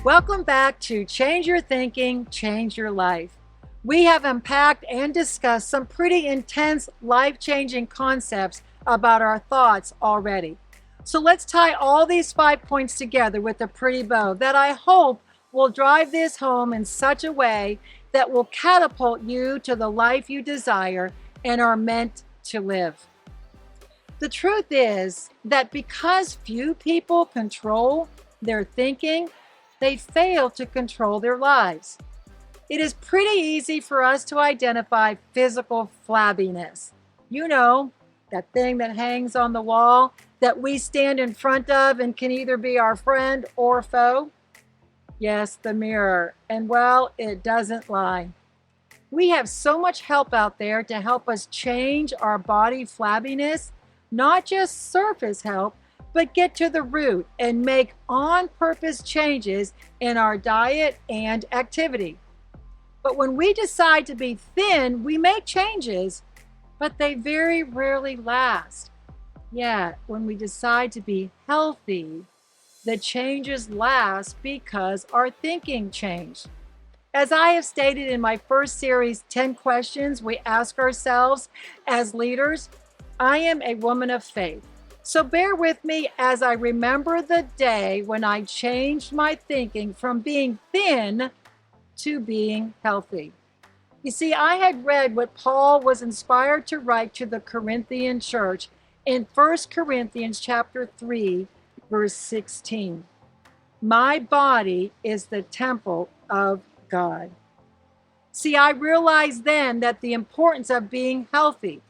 Welcome back to Change Your Thinking, Change Your Life. We have unpacked and discussed some pretty intense, life-changing concepts about our thoughts already. So let's tie all these 5 points together with a pretty bow that I hope will drive this home in such a way that will catapult you to the life you desire and are meant to live. The truth is that because few people control their thinking, they fail to control their lives. It is pretty easy for us to identify physical flabbiness. You know, that thing that hangs on the wall that we stand in front of and can either be our friend or foe. Yes, the mirror. And well, it doesn't lie. We have so much help out there to help us change our body flabbiness, not just surface help, but get to the root and make on-purpose changes in our diet and activity. But when we decide to be thin, we make changes, but they very rarely last. Yet, when we decide to be healthy, the changes last because our thinking changed. As I have stated in my first series, 10 questions we ask ourselves as leaders, I am a woman of faith. So bear with me as I remember the day when I changed my thinking from being thin to being healthy. You see, I had read what Paul was inspired to write to the Corinthian church in 1 Corinthians chapter 3, verse 16. My body is the temple of God. See, I realized then that the importance of being healthy.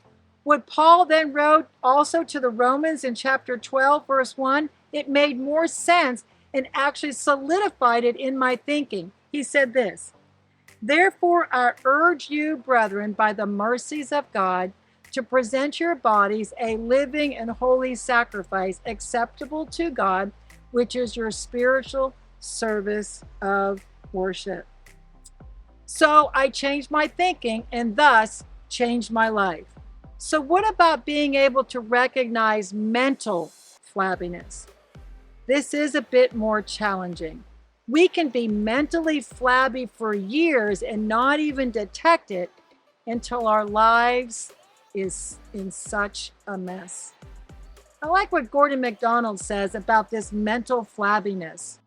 What Paul then wrote also to the Romans in chapter 12, verse 1, it made more sense and actually solidified it in my thinking. He said this, "Therefore I urge you, brethren, by the mercies of God, to present your bodies a living and holy sacrifice acceptable to God, which is your spiritual service of worship." So I changed my thinking and thus changed my life. So what about being able to recognize mental flabbiness? This is a bit more challenging. We can be mentally flabby for years and not even detect it until our lives is in such a mess. I like what Gordon MacDonald says about this mental flabbiness.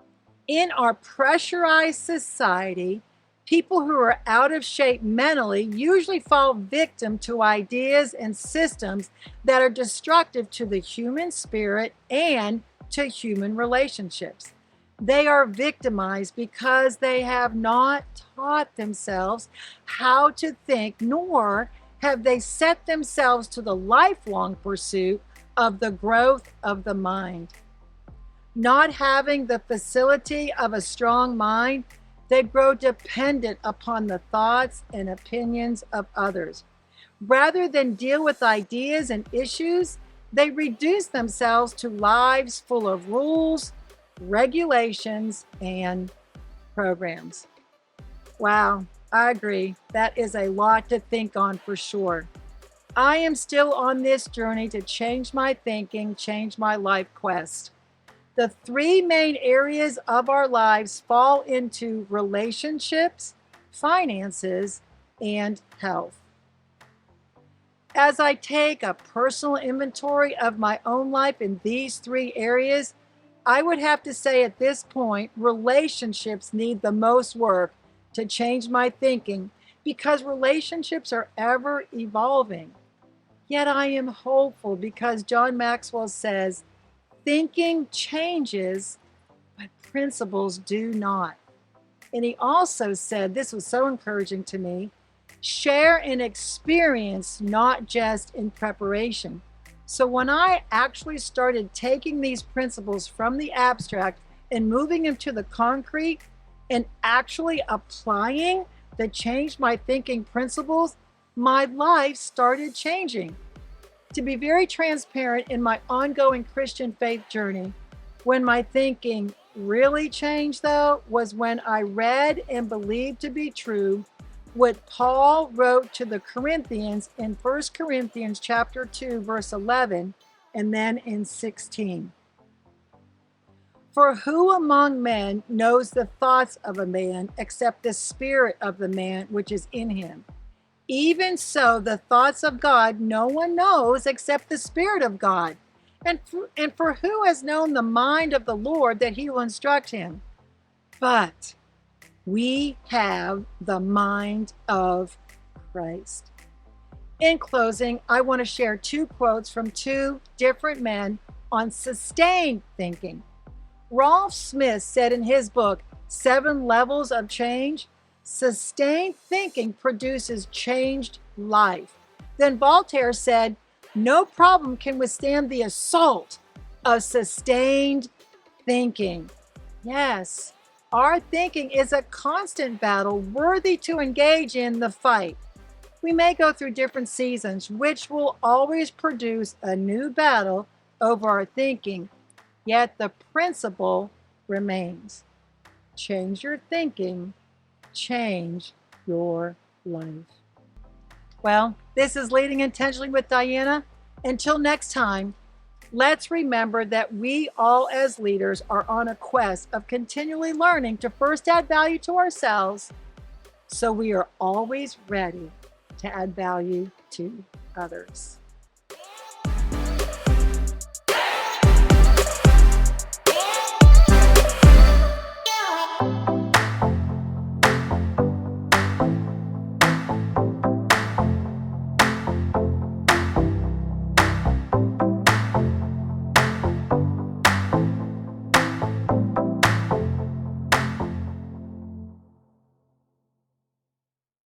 In our pressurized society, people who are out of shape mentally usually fall victim to ideas and systems that are destructive to the human spirit and to human relationships. They are victimized because they have not taught themselves how to think, nor have they set themselves to the lifelong pursuit of the growth of the mind. Not having the facility of a strong mind, they grow dependent upon the thoughts and opinions of others. Rather than deal with ideas and issues, they reduce themselves to lives full of rules, regulations, and programs. Wow, I agree. That is a lot to think on for sure. I am still on this journey to change my thinking, change my life quest. The 3 main areas of our lives fall into relationships, finances, and health. As I take a personal inventory of my own life in these 3 areas, I would have to say at this point, relationships need the most work to change my thinking because relationships are ever evolving. Yet I am hopeful because John Maxwell says, thinking changes, but principles do not. And he also said, this was so encouraging to me, share in experience, not just in preparation. So when I actually started taking these principles from the abstract and moving them to the concrete and actually applying that changed my thinking principles, my life started changing. To be very transparent in my ongoing Christian faith journey, when my thinking really changed, though, was when I read and believed to be true what Paul wrote to the Corinthians in 1 Corinthians chapter 2, verse 11, and then in 16. For who among men knows the thoughts of a man except the spirit of the man which is in him? Even so, the thoughts of God no one knows except the Spirit of God. And for who has known the mind of the Lord that he will instruct him? But we have the mind of Christ. In closing, I want to share two quotes from two different men on sustained thinking. Rolf Smith said in his book, 7 Levels of Change, sustained thinking produces changed life. Then Voltaire said, no problem can withstand the assault of sustained thinking. Yes, our thinking is a constant battle worthy to engage in the fight. We may go through different seasons, which will always produce a new battle over our thinking, yet the principle remains. Change your thinking, change your life. Well, this is Leading Intentionally with Diana. Until next time, let's remember that we all as leaders are on a quest of continually learning to first add value to ourselves, so we are always ready to add value to others.